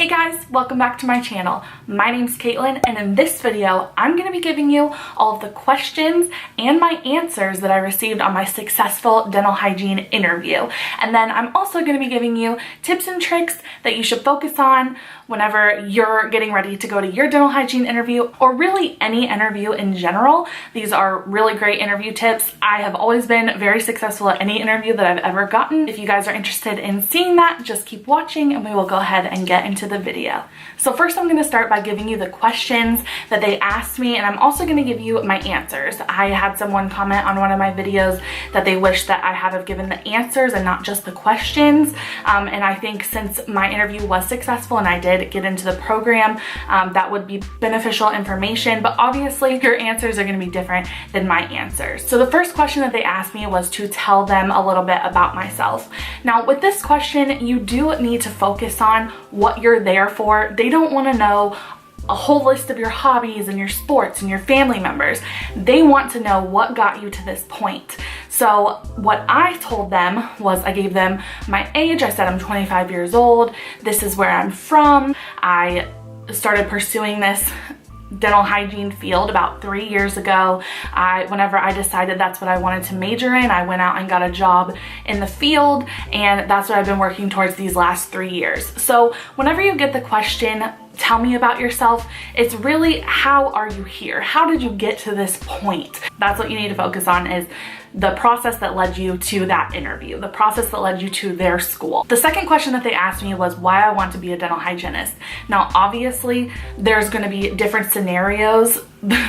Hey guys, welcome back to my channel. My name's Caitlin, and in this video, I'm going to be giving you all of the questions and my answers that I received on my successful dental hygiene interview. And then I'm also going to be giving you tips and tricks that you should focus on whenever you're getting ready to go to your dental hygiene interview, or really any interview in general. These are really great interview tips. I have always been very successful at any interview that I've ever gotten. If you guys are interested in seeing that, just keep watching and we will go ahead and get into the video. So first I'm going to start by giving you the questions that they asked me, and I'm also going to give you my answers. I had someone comment on one of my videos that they wish that I had have given the answers and not just the questions. And I think since my interview was successful and I did get into the program, that would be beneficial information, but obviously your answers are going to be different than my answers. So the first question that they asked me was to tell them a little bit about myself. Now with this question, you do need to focus on what you're there for. They don't want to know a whole list of your hobbies and your sports and your family members. They want to know what got you to this point. So what I told them was, I gave them my age. I said I'm 25 years old. This is where I'm from. I started pursuing this dental hygiene field about 3 years ago. Whenever I decided that's what I wanted to major in, I went out and got a job in the field, and that's what I've been working towards these last 3 years. So whenever you get the question, tell me about yourself, it's really, how are you here? How did you get to this point? That's what you need to focus on, is the process that led you to that interview, the process that led you to their school. The second question that they asked me was why I want to be a dental hygienist. Now, obviously, there's going to be different scenarios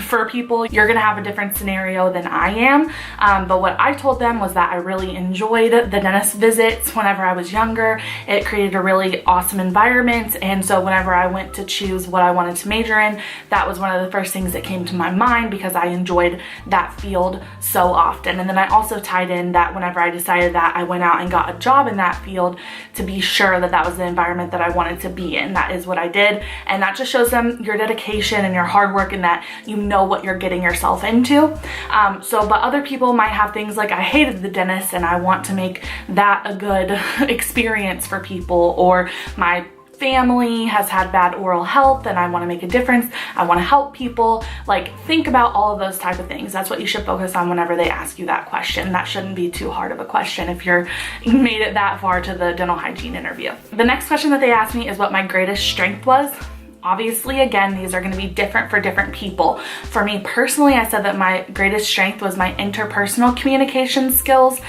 for people. You're going to have a different scenario than I am. But what I told them was that I really enjoyed the dentist visits whenever I was younger. It created a really awesome environment. And so whenever I went to choose what I wanted to major in, that was one of the first things that came to my mind because I enjoyed that field so often. And then I also tied in that whenever I decided that, I went out and got a job in that field to be sure that that was the environment that I wanted to be in. That is what I did. And that just shows them your dedication and your hard work, and that you know what you're getting yourself into. But other people might have things like, I hated the dentist and I want to make that a good experience for people, or my family has had bad oral health and I want to make a difference. I want to help people. Like, think about all of those type of things. That's what you should focus on whenever they ask you that question. That shouldn't be too hard of a question if you made it that far to the dental hygiene interview. The next question that they asked me is what my greatest strength was. Obviously, again, these are going to be different for different people. For me personally, I said that my greatest strength was my interpersonal communication skills,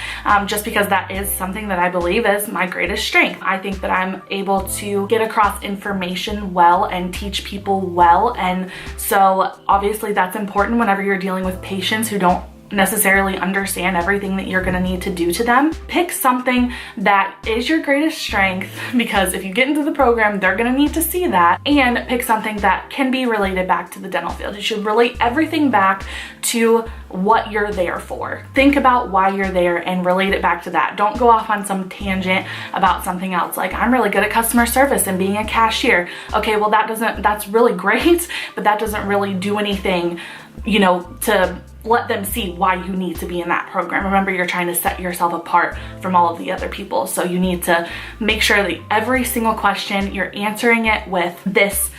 just because that is something that I believe is my greatest strength. I think that I'm able to get across information well and teach people well. And so obviously that's important whenever you're dealing with patients who don't necessarily understand everything that you're going to need to do to them. Pick something that is your greatest strength, because if you get into the program, they're going to need to see that. And pick something that can be related back to the dental field. You should relate everything back to what you're there for. Think about why you're there and relate it back to that. Don't go off on some tangent about something else. Like, I'm really good at customer service and being a cashier. Okay, well that's really great, but that doesn't really do anything, to let them see why you need to be in that program. Remember, you're trying to set yourself apart from all of the other people. So you need to make sure that every single question, you're answering it with, this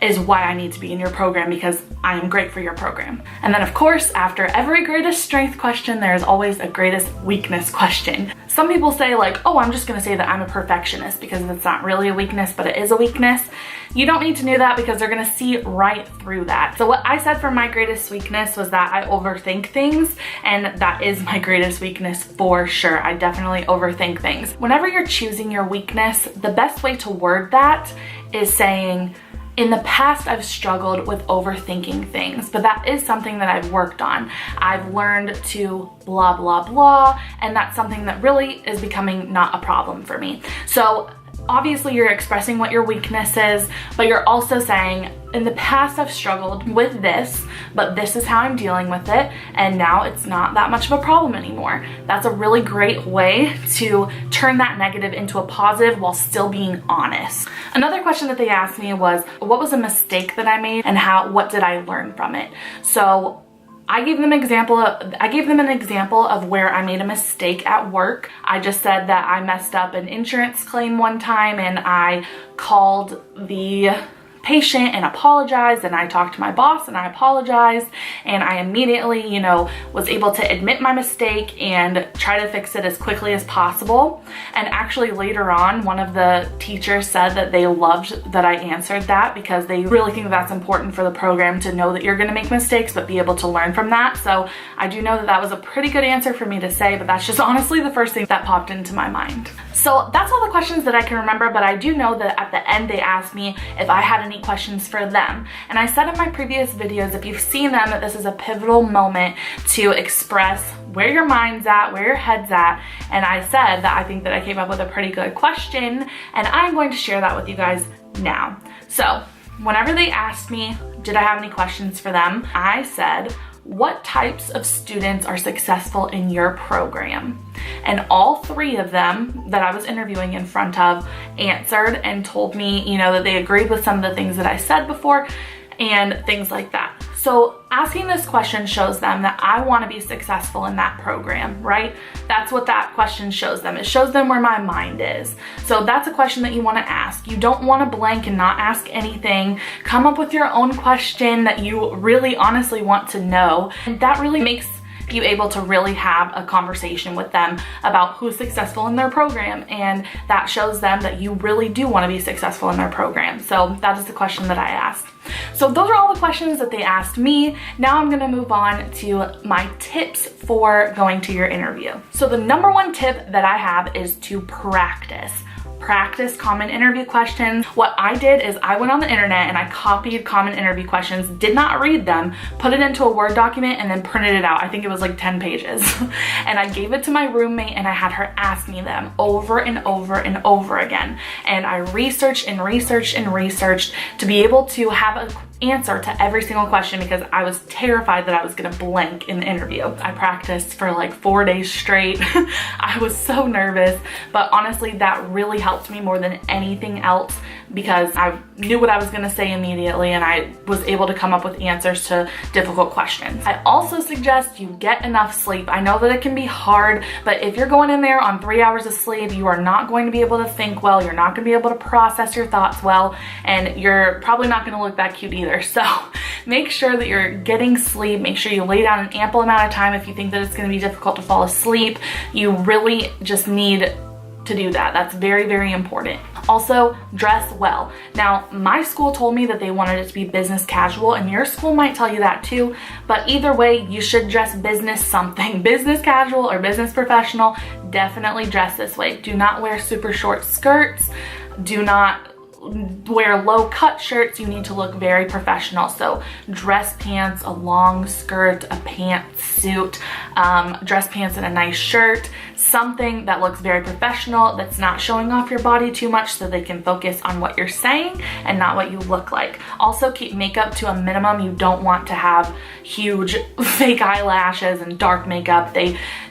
is why I need to be in your program because I am great for your program. And then of course, after every greatest strength question, there's always a greatest weakness question. Some people say like, oh, I'm just gonna say that I'm a perfectionist because that's not really a weakness, but it is a weakness. You don't need to know that because they're gonna see right through that. So what I said for my greatest weakness was that I overthink things, and that is my greatest weakness for sure. I definitely overthink things. Whenever you're choosing your weakness, the best way to word that is saying, in the past, I've struggled with overthinking things, but that is something that I've worked on. I've learned to blah, blah, blah, and that's something that really is becoming not a problem for me. So obviously you're expressing what your weakness is, but you're also saying, in the past I've struggled with this, but this is how I'm dealing with it, and now it's not that much of a problem anymore. That's a really great way to turn that negative into a positive while still being honest. Another question that they asked me was, what was a mistake that I made and what did I learn from it? So I gave them an example of where I made a mistake at work. I just said that I messed up an insurance claim one time and I called the patient and apologized, and I talked to my boss and I apologized, and I immediately, you know, was able to admit my mistake and try to fix it as quickly as possible. And actually later on, one of the teachers said that they loved that I answered that because they really think that's important for the program to know that you're going to make mistakes but be able to learn from that. So I do know that that was a pretty good answer for me to say, but that's just honestly the first thing that popped into my mind. So that's all the questions that I can remember, but I do know that at the end they asked me if I had any questions for them. And I said in my previous videos, if you've seen them, that this is a pivotal moment to express where your mind's at, where your head's at. And I said that I think that I came up with a pretty good question, and I'm going to share that with you guys now. So whenever they asked me, did I have any questions for them? I said, what types of students are successful in your program? And all three of them that I was interviewing in front of answered and told me, you know, that they agreed with some of the things that I said before and things like that. So asking this question shows them that I want to be successful in that program, right? That's what that question shows them. It shows them where my mind is. So that's a question that you want to ask. You don't want to blank and not ask anything. Come up with your own question that you really honestly want to know. And that really makes you able to really have a conversation with them about who's successful in their program, and that shows them that you really do want to be successful in their program. So that is the question that I asked. So those are all the questions that they asked me. Now I'm gonna move on to my tips for going to your interview. So the number one tip that I have is to practice common interview questions. What I did is I went on the internet and I copied common interview questions, did not read them, put it into a Word document, and then printed it out. I think it was like 10 pages. And I gave it to my roommate and I had her ask me them over and over and over again. And I researched and researched and researched to be able to have an answer to every single question because I was terrified that I was gonna blank in the interview. I practiced for like 4 days straight. I was so nervous, but honestly that really helped me more than anything else because I knew what I was gonna say immediately and I was able to come up with answers to difficult questions. I also suggest you get enough sleep. I know that it can be hard, but if you're going in there on 3 hours of sleep, you are not going to be able to think well, you're not gonna be able to process your thoughts well, and you're probably not gonna look that cute either. So make sure that you're getting sleep. Make sure you lay down an ample amount of time if you think that it's gonna be difficult to fall asleep. You really just need to do that. That's very, very important. Also, dress well. Now, my school told me that they wanted it to be business casual, and your school might tell you that too, but either way, you should dress business something. Business casual or business professional, definitely dress this way. Do not wear super short skirts. Do not wear low cut shirts. You need to look very professional. So dress pants, a long skirt, a pantsuit, dress pants and a nice shirt, something that looks very professional, that's not showing off your body too much so they can focus on what you're saying and not what you look like. Also keep makeup to a minimum. You don't want to have huge fake eyelashes and dark makeup.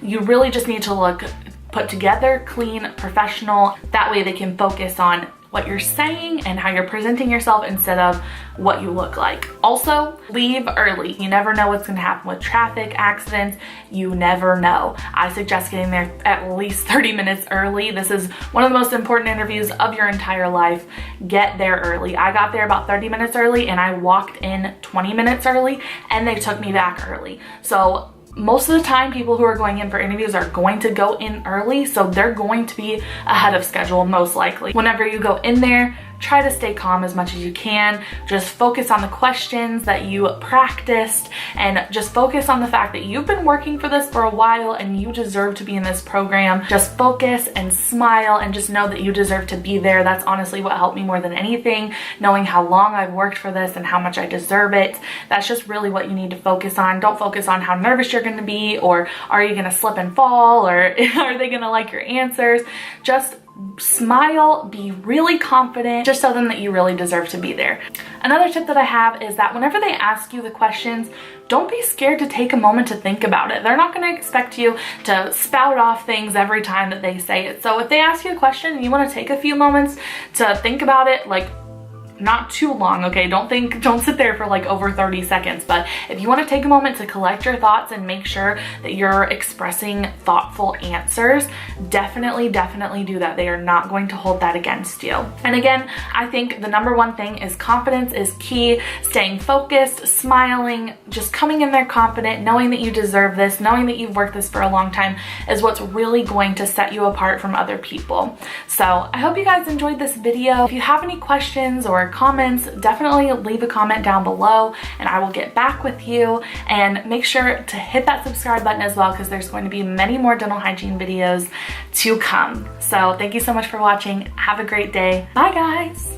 You really just need to look put together, clean, professional. That way they can focus on what you're saying and how you're presenting yourself instead of what you look like. Also, leave early. You never know what's gonna happen with traffic, accidents. You never know. I suggest getting there at least 30 minutes early. This is one of the most important interviews of your entire life. Get there early. I got there about 30 minutes early and I walked in 20 minutes early and they took me back early. So most of the time, people who are going in for interviews are going to go in early, so they're going to be ahead of schedule most likely. Whenever you go in there, try to stay calm as much as you can. Just focus on the questions that you practiced and just focus on the fact that you've been working for this for a while and you deserve to be in this program. Just focus and smile and just know that you deserve to be there. That's honestly what helped me more than anything, knowing how long I've worked for this and how much I deserve it. That's just really what you need to focus on. Don't focus on how nervous you're going to be or are you going to slip and fall or are they going to like your answers. Just smile, be really confident, just tell them that you really deserve to be there. Another tip that I have is that whenever they ask you the questions, don't be scared to take a moment to think about it. They're not going to expect you to spout off things every time that they say it. So if they ask you a question and you want to take a few moments to think about it, like not too long, okay? Don't sit there for like over 30 seconds, but if you want to take a moment to collect your thoughts and make sure that you're expressing thoughtful answers, definitely do that. They are not going to hold that against you. And again, I think the number one thing is confidence is key. Staying focused, smiling, just coming in there confident, knowing that you deserve this, knowing that you've worked this for a long time is what's really going to set you apart from other people. So I hope you guys enjoyed this video. If you have any questions or comments, definitely leave a comment down below and I will get back with you. And make sure to hit that subscribe button as well, because there's going to be many more dental hygiene videos to come. So thank you so much for watching. Have a great day. Bye guys.